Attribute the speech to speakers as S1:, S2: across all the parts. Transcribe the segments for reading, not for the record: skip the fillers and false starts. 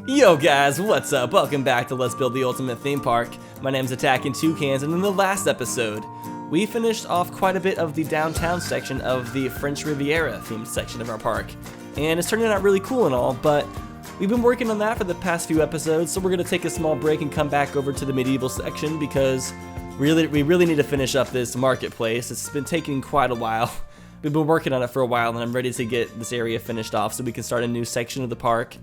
S1: Yo guys, what's up? Welcome back to Let's Build the Ultimate Theme Park. My name's Attacking Toucans, and in the last episode, we finished off quite a bit of the downtown section of the French Riviera themed section of our park. And it's turning out really cool and all, but we've been working on that for the past few episodes, so we're going to take a small break and come back over to the medieval section because we really need to finish up this marketplace. It's been taking quite a while. We've been working on it for a while, and I'm ready to get this area finished off so we can start a new section of the park.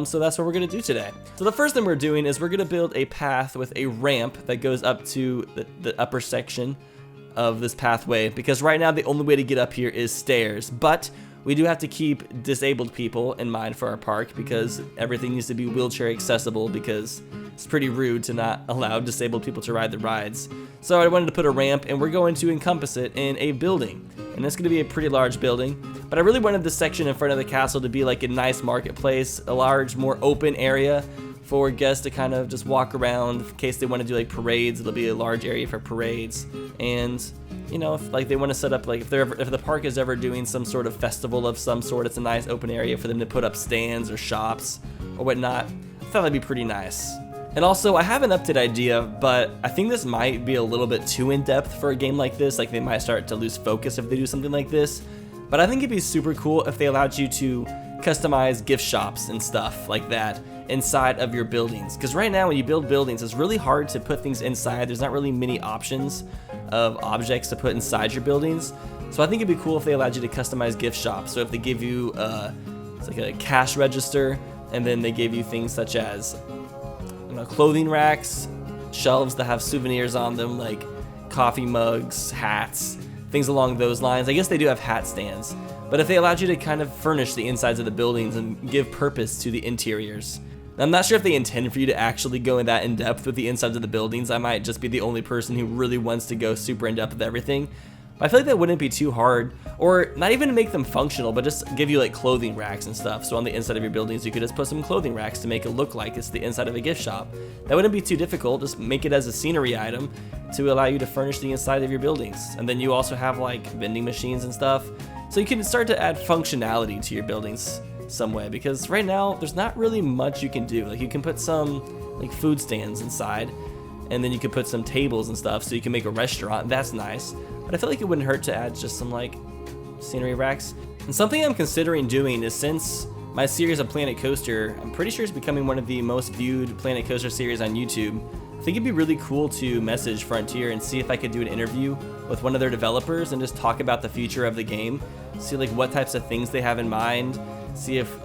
S1: So that's what we're going to do today. So the first thing we're doing is we're going to build a path with a ramp that goes up to the upper section of this pathway, because right now the only way to get up here is stairs, but we do have to keep disabled people in mind for our park because everything needs to be wheelchair accessible, because it's pretty rude to not allow disabled people to ride the rides. So I wanted to put a ramp, and we're going to encompass it in a building, and it's going to be a pretty large building. But I really wanted this section in front of the castle to be like a nice marketplace, a large, more open area for guests to kind of just walk around. In case they want to do like parades, it'll be a large area for parades. And you know, if like they want to set up, like if the park is ever doing some sort of festival of some sort, it's a nice open area for them to put up stands or shops or whatnot. I thought that'd be pretty nice. And also, I have an update idea, but I think this might be a little bit too in-depth for a game like this. Like, they might start to lose focus if they do something like this. But I think it'd be super cool if they allowed you to customize gift shops and stuff like that inside of your buildings. Because right now, when you build buildings, it's really hard to put things inside. There's not really many options of objects to put inside your buildings. So I think it'd be cool if they allowed you to customize gift shops. So if they give you it's like a cash register, and then they give you things such as clothing racks, shelves that have souvenirs on them, like coffee mugs, hats, things along those lines. I guess they do have hat stands, but if they allowed you to kind of furnish the insides of the buildings and give purpose to the interiors. I'm not sure if they intend for you to actually go in that in-depth with the insides of the buildings. I might just be the only person who really wants to go super in-depth with everything. I feel like that wouldn't be too hard, or not even to make them functional, but just give you like clothing racks and stuff. So on the inside of your buildings, you could just put some clothing racks to make it look like it's the inside of a gift shop. That wouldn't be too difficult. Just make it as a scenery item to allow you to furnish the inside of your buildings. And then you also have like vending machines and stuff. So you can start to add functionality to your buildings some way, because right now there's not really much you can do. Like, you can put some like food stands inside, and then you could put some tables and stuff so you can make a restaurant. That's nice. But I feel like it wouldn't hurt to add just some like scenery racks. And something I'm considering doing is, since my series of Planet Coaster, I'm pretty sure it's becoming one of the most viewed Planet Coaster series on YouTube, I think it'd be really cool to message Frontier and see if I could do an interview with one of their developers and just talk about the future of the game. See like what types of things they have in mind.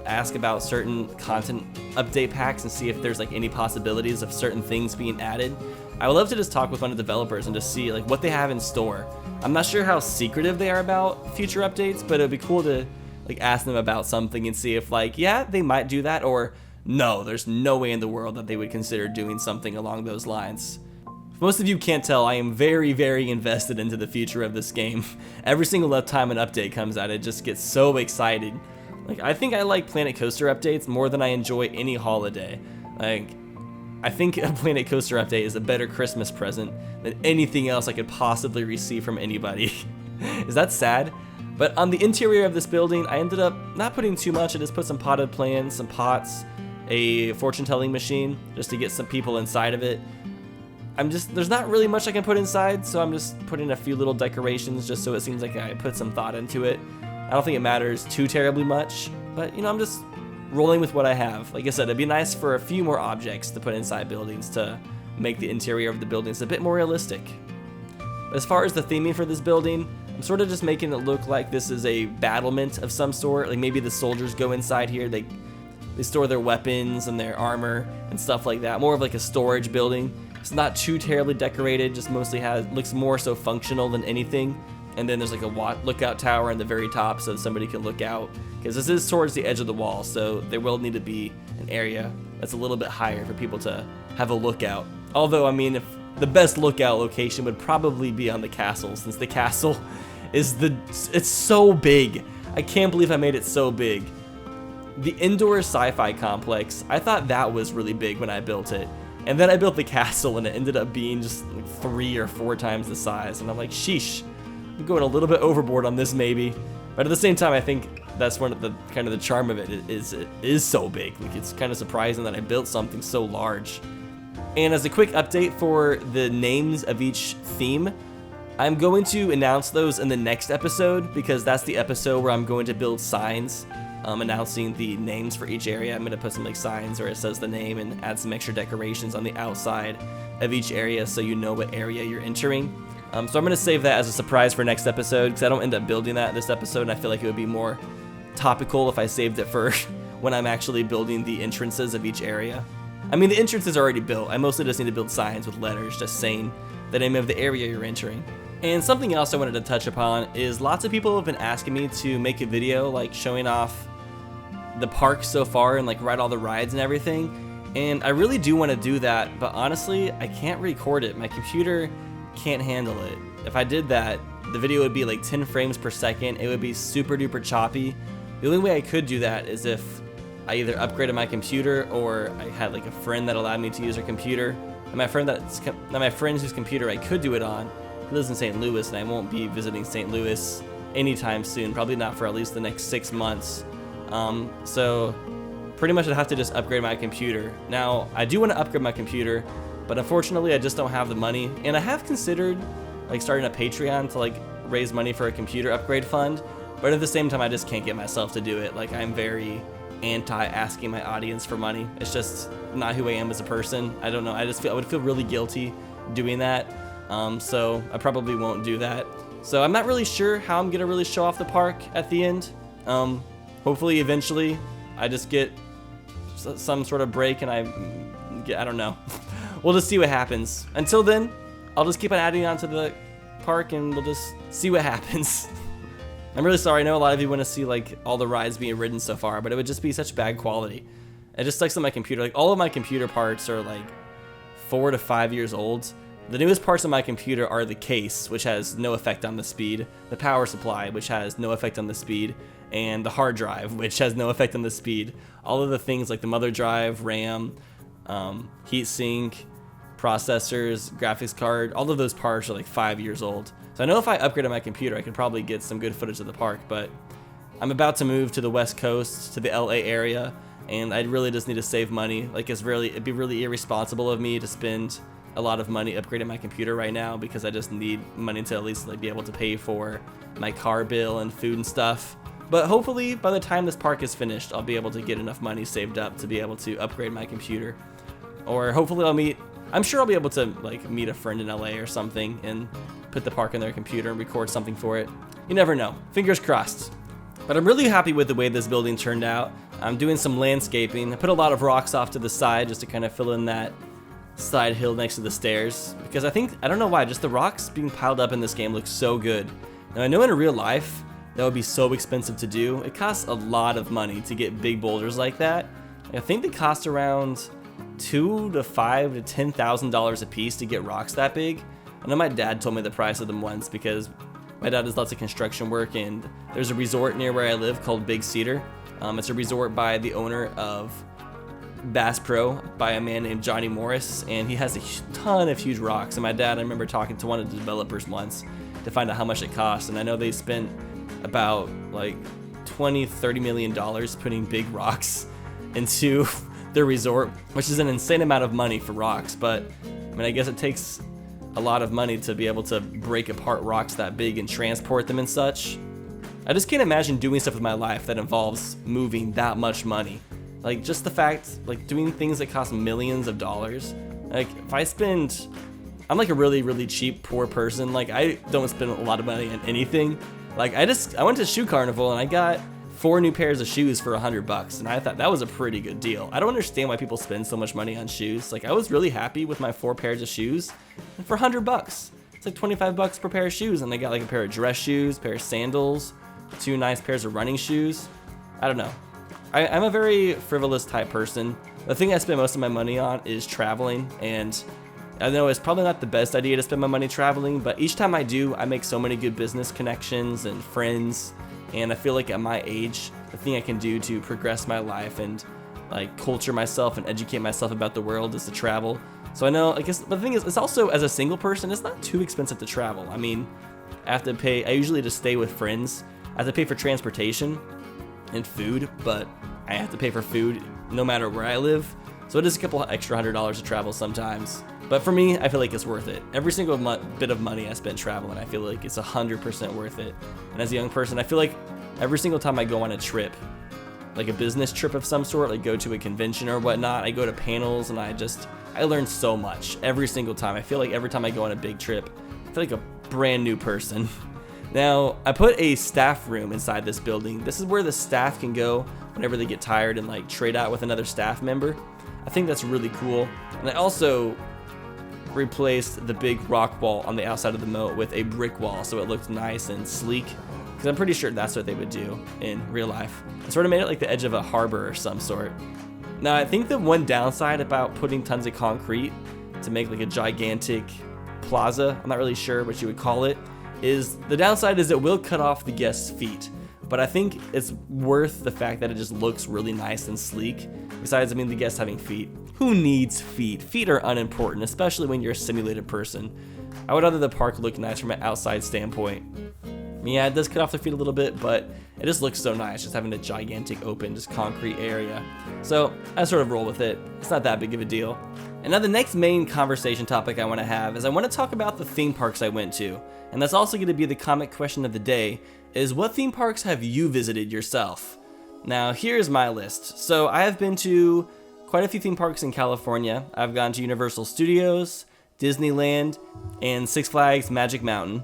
S1: Ask about certain content update packs and see if there's like any possibilities of certain things being added. I would love to just talk with one of the developers and just see like what they have in store. I'm not sure how secretive they are about future updates, but it'd be cool to like ask them about something and see if like, yeah, they might do that, or no, there's no way in the world that they would consider doing something along those lines. If most of you can't tell, I am very, very invested into the future of this game. Every single time an update comes out, it just gets so excited. Like, I think I like Planet Coaster updates more than I enjoy any holiday. Like, I think a Planet Coaster update is a better Christmas present than anything else I could possibly receive from anybody. Is that sad? But on the interior of this building, I ended up not putting too much. I just put some potted plants, some pots, a fortune-telling machine, just to get some people inside of it. There's not really much I can put inside, so I'm just putting a few little decorations just so it seems like I put some thought into it. I don't think it matters too terribly much, but you know, I'm just rolling with what I have. Like I said, it'd be nice for a few more objects to put inside buildings to make the interior of the buildings a bit more realistic. But as far as the theming for this building, I'm sort of just making it look like this is a battlement of some sort. Like maybe the soldiers go inside here, they store their weapons and their armor and stuff like that. More of like a storage building. It's not too terribly decorated, just mostly looks more so functional than anything. And then there's like a lookout tower on the very top so that somebody can look out, because this is towards the edge of the wall, so there will need to be an area that's a little bit higher for people to have a lookout. Although, I mean, if the best lookout location would probably be on the castle, since the castle is it's so big. I can't believe I made it so big. The indoor sci-fi complex, I thought that was really big when I built it. And then I built the castle and it ended up being just like 3 or 4 times the size. And I'm like, sheesh, I'm going a little bit overboard on this maybe. But at the same time, I think that's one of the kind of the charm of it is so big. Like, it's kind of surprising that I built something so large. And as a quick update for the names of each theme, I'm going to announce those in the next episode, because that's the episode where I'm going to build signs announcing the names for each area. I'm going to put some like signs where it says the name and add some extra decorations on the outside of each area so you know what area you're entering. So I'm going to save that as a surprise for next episode, because I don't end up building that this episode, and I feel like it would be more topical if I saved it for when I'm actually building the entrances of each area. I mean, the entrance is already built. I mostly just need to build signs with letters just saying the name of the area you're entering. And something else I wanted to touch upon is lots of people have been asking me to make a video like showing off the park so far and like ride all the rides and everything. And I really do want to do that, but honestly, I can't record it. My computer can't handle it. If I did that, the video would be like 10 frames per second. It would be super duper choppy. The only way I could do that is if I either upgraded my computer or I had like a friend that allowed me to use their computer. And my friend whose computer I could do it on, he lives in St. Louis, and I won't be visiting St. Louis anytime soon. Probably not for at least the next 6 months. So pretty much I'd have to just upgrade my computer. Now, I do want to upgrade my computer, but unfortunately I just don't have the money. And I have considered like starting a Patreon to like raise money for a computer upgrade fund, but at the same time I just can't get myself to do it. Like, I'm very anti asking my audience for money. It's just not who I am as a person. I don't know. I would feel really guilty doing that. So I probably won't do that. So I'm not really sure how I'm gonna really show off the park at the end. Hopefully eventually I just get some sort of break and I don't know. We'll just see what happens. Until then, I'll just keep on adding on to the park and we'll just see what happens. I'm really sorry. I know a lot of you want to see like all the rides being ridden so far, but it would just be such bad quality. It just sucks on my computer. Like, all of my computer parts are like 4 to 5 years old. The newest parts of my computer are the case, which has no effect on the speed, the power supply, which has no effect on the speed, and the hard drive, which has no effect on the speed. All of the things like the mother drive, RAM, heatsink, processors, graphics card, all of those parts are like 5 years old. So I know if I upgraded my computer, I could probably get some good footage of the park, but I'm about to move to the West Coast, to the LA area, and I really just need to save money. Like, it'd be really irresponsible of me to spend a lot of money upgrading my computer right now, because I just need money to at least like be able to pay for my car bill and food and stuff. But hopefully by the time this park is finished, I'll be able to get enough money saved up to be able to upgrade my computer. Or hopefully I'm sure I'll be able to like meet a friend in LA or something and put the park in their computer and record something for it. You never know. Fingers crossed. But I'm really happy with the way this building turned out. I'm doing some landscaping. I put a lot of rocks off to the side just to kind of fill in that side hill next to the stairs, because I don't know why, just the rocks being piled up in this game looks so good. Now, I know in real life that would be so expensive to do. It costs a lot of money to get big boulders like that. I think they cost around $2,000 to $5,000 to $10,000 a piece to get rocks that big. I know my dad told me the price of them once, because my dad does lots of construction work, and there's a resort near where I live called Big Cedar. It's a resort by the owner of Bass Pro, by a man named Johnny Morris, and he has a ton of huge rocks. And my dad, I remember talking to one of the developers once to find out how much it costs, and I know they spent about like $20-30 million putting big rocks into their resort, which is an insane amount of money for rocks. But I mean, I guess it takes a lot of money to be able to break apart rocks that big and transport them and such. I just can't imagine doing stuff with my life that involves moving that much money. Like, just the fact, like, doing things that cost millions of dollars. Like, if I spend, I'm like a really, really cheap, poor person. Like, I don't spend a lot of money on anything. Like, I went to Shoe Carnival and I got 4 new pairs of shoes for $100, and I thought that was a pretty good deal. I don't understand why people spend so much money on shoes. Like, I was really happy with my 4 pairs of shoes, and for $100, it's like $25 per pair of shoes, and they got like a pair of dress shoes, a pair of sandals, 2 nice pairs of running shoes. I don't know. I'm a very frivolous type person. The thing I spend most of my money on is traveling, and I know it's probably not the best idea to spend my money traveling, but each time I do, I make so many good business connections and friends, and I feel like at my age, the thing I can do to progress my life and like culture myself and educate myself about the world is to travel. So I know, I guess, but the thing is, it's also, as a single person, it's not too expensive to travel. I mean, I have to pay, I usually just stay with friends. I have to pay for transportation, and food, but I have to pay for food no matter where I live. So it is a couple extra $100 to travel sometimes. But for me, I feel like it's worth it. Every single bit of money I spend traveling, I feel like it's 100% worth it. And as a young person, I feel like every single time I go on a trip, like a business trip of some sort, like go to a convention or whatnot, I go to panels and I learn so much every single time. I feel like every time I go on a big trip, I feel like a brand new person. Now, I put a staff room inside this building. This is where the staff can go whenever they get tired and like trade out with another staff member. I think that's really cool. And I also replaced the big rock wall on the outside of the moat with a brick wall so it looked nice and sleek, because I'm pretty sure that's what they would do in real life. I sort of made it like the edge of a harbor or some sort. Now, I think the one downside about putting tons of concrete to make like a gigantic plaza, I'm not really sure what you would call it, is the downside is it will cut off the guests' feet. But I think it's worth the fact that it just looks really nice and sleek. Besides, I mean, the guests having feet. Who needs feet? Feet are unimportant, especially when you're a simulated person. I would rather the park look nice from an outside standpoint. Yeah, it does cut off the feet a little bit, but it just looks so nice, just having a gigantic open, just concrete area. So I sort of roll with it. It's not that big of a deal. And now the next main conversation topic I want to have is I want to talk about the theme parks I went to. And that's also going to be the comic question of the day, is what theme parks have you visited yourself? Now, here's my list. So I have been to quite a few theme parks in California. I've gone to Universal Studios, Disneyland, and Six Flags Magic Mountain.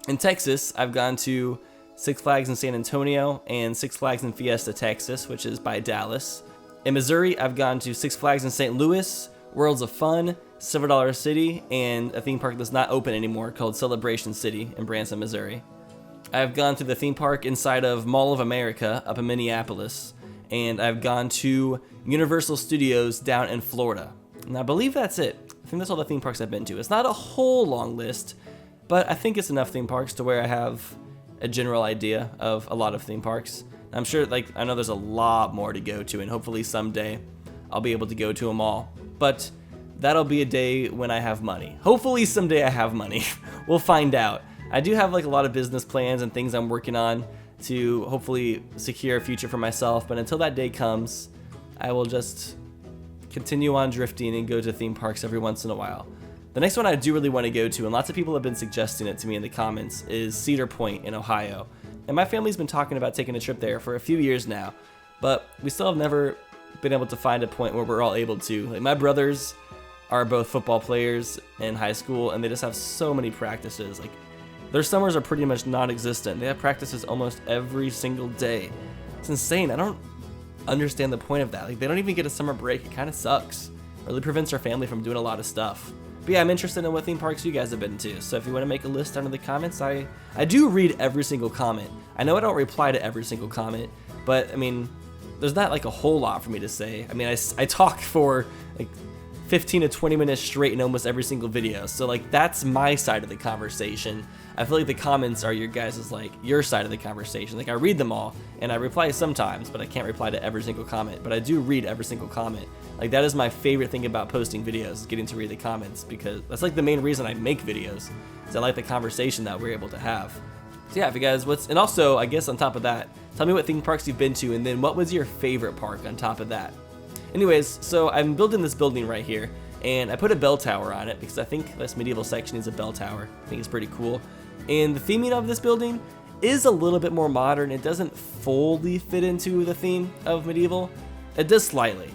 S1: In Texas, I've gone to Six Flags in San Antonio and Six Flags in Fiesta, Texas, which is by Dallas. In Missouri, I've gone to Six Flags in St. Louis, Worlds of Fun, Silver Dollar City, and a theme park that's not open anymore called Celebration City in Branson, Missouri. I've gone to the theme park inside of Mall of America up in Minneapolis, and I've gone to Universal Studios down in Florida. And I believe that's it. I think that's all the theme parks I've been to. It's not a whole long list, but I think it's enough theme parks to where I have a general idea of a lot of theme parks. I'm sure, I know there's a lot more to go to, and hopefully someday I'll be able to go to them all. But that'll be a day when I have money. Hopefully someday I have money. We'll find out. I do have a lot of business plans and things I'm working on to hopefully secure a future for myself, but until that day comes, I will just continue on drifting and go to theme parks every once in a while. The next one I do really want to go to, and lots of people have been suggesting it to me in the comments, is Cedar Point in Ohio. And my family's been talking about taking a trip there for a few years now, but we still have never been able to find a point where we're all able to. My brothers are both football players in high school, and they just have so many practices. Their summers are pretty much non-existent. They have practices almost every single day. It's insane. I don't understand the point of that. They don't even get a summer break. It kind of sucks. It really prevents our family from doing a lot of stuff. But yeah, I'm interested in what theme parks you guys have been to. So if you want to make a list down in the comments, I do read every single comment. I know I don't reply to every single comment, but I mean, there's not a whole lot for me to say. I mean, I talk for 15 to 20 minutes straight in almost every single video. So that's my side of the conversation. I feel like the comments are your guys' your side of the conversation. I read them all and I reply sometimes, but I can't reply to every single comment. But I do read every single comment. That is my favorite thing about posting videos, is getting to read the comments, because that's the main reason I make videos. Is I like the conversation that we're able to have. So yeah, if you guys, and also I guess on top of that, tell me what theme parks you've been to, and then what was your favorite park on top of that. Anyways, so I'm building this building right here, and I put a bell tower on it because I think this medieval section is a bell tower. I think it's pretty cool. And the theming of this building is a little bit more modern. It doesn't fully fit into the theme of medieval. It does slightly,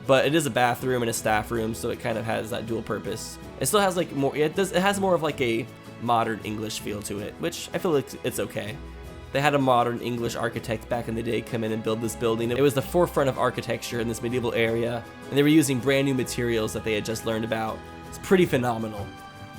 S1: but it is a bathroom and a staff room, so it kind of has that dual purpose. It still has more. It has more of a modern English feel to it, which I feel like it's okay. They had a modern English architect back in the day come in and build this building. It was the forefront of architecture in this medieval area, and they were using brand new materials that they had just learned about. It's pretty phenomenal.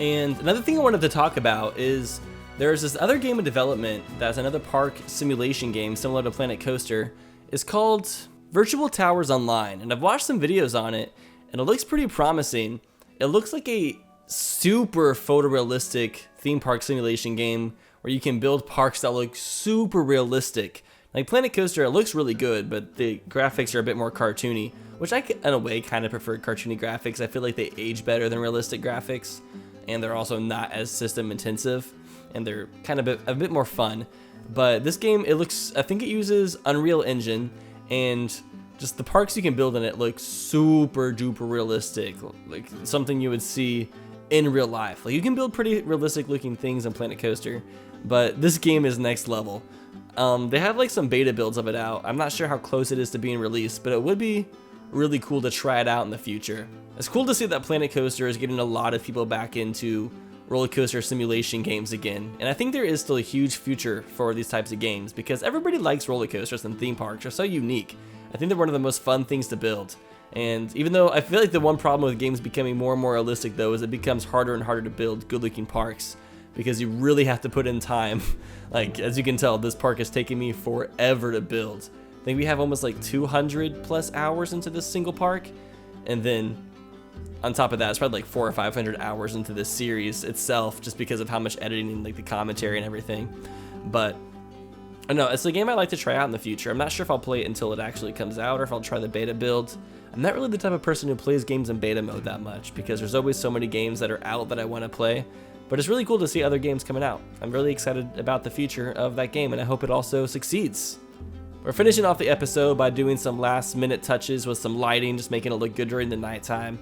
S1: And another thing I wanted to talk about is there's this other game in development that's another park simulation game similar to Planet Coaster. It's called Virtual Towers Online, and I've watched some videos on it, and it looks pretty promising. It looks like a super photorealistic theme park simulation game where you can build parks that look super realistic. Planet Coaster, it looks really good, but the graphics are a bit more cartoony, which I, in a way, kind of prefer cartoony graphics. I feel like they age better than realistic graphics, and they're also not as system intensive, and they're kind of a bit more fun. But this game, I think it uses Unreal Engine, and just the parks you can build in it look super duper realistic, like something you would see in real life. Like, you can build pretty realistic looking things in Planet Coaster, but this game is next level. They have like some beta builds of it out. I'm not sure how close it is to being released, but it would be really cool to try it out in the future. It's cool to see that Planet Coaster is getting a lot of people back into roller coaster simulation games again, and I think there is still a huge future for these types of games because everybody likes roller coasters, and theme parks are so unique. I think they're one of the most fun things to build. And even though I feel like the one problem with games becoming more and more realistic though is it becomes harder and harder to build good looking parks because you really have to put in time. Like, as you can tell, this park is taking me forever to build. I think we have almost like 200 plus hours into this single park, and then on top of that, it's probably like 400 or 500 hours into this series itself, just because of how much editing and like the commentary and everything. But I don't know, it's a game I'd like to try out in the future. I'm not sure if I'll play it until it actually comes out or if I'll try the beta build. I'm not really the type of person who plays games in beta mode that much because there's always so many games that are out that I want to play. But it's really cool to see other games coming out. I'm really excited about the future of that game, and I hope it also succeeds. We're finishing off the episode by doing some last minute touches with some lighting, just making it look good during the nighttime.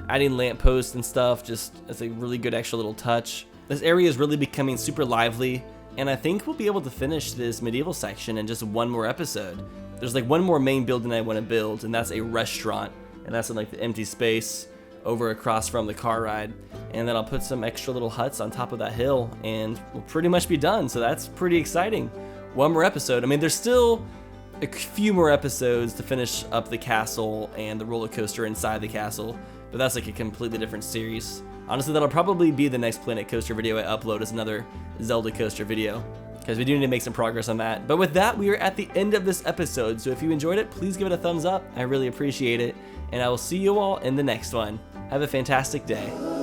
S1: Adding lampposts and stuff just as a really good extra little touch. This area is really becoming super lively, and I think we'll be able to finish this medieval section in just one more episode. There's like one more main building I want to build, and that's a restaurant, and that's in like the empty space over across from the car ride. And then I'll put some extra little huts on top of that hill, and we'll pretty much be done. So that's pretty exciting. One more episode. I mean, there's still a few more episodes to finish up the castle and the roller coaster inside the castle, but that's like a completely different series. Honestly, that'll probably be the next Planet Coaster video I upload, as another Zelda coaster video, because we do need to make some progress on that. But with that, we are at the end of this episode, so if you enjoyed it, please give it a thumbs up. I really appreciate it, and I will see you all in the next one. Have a fantastic day.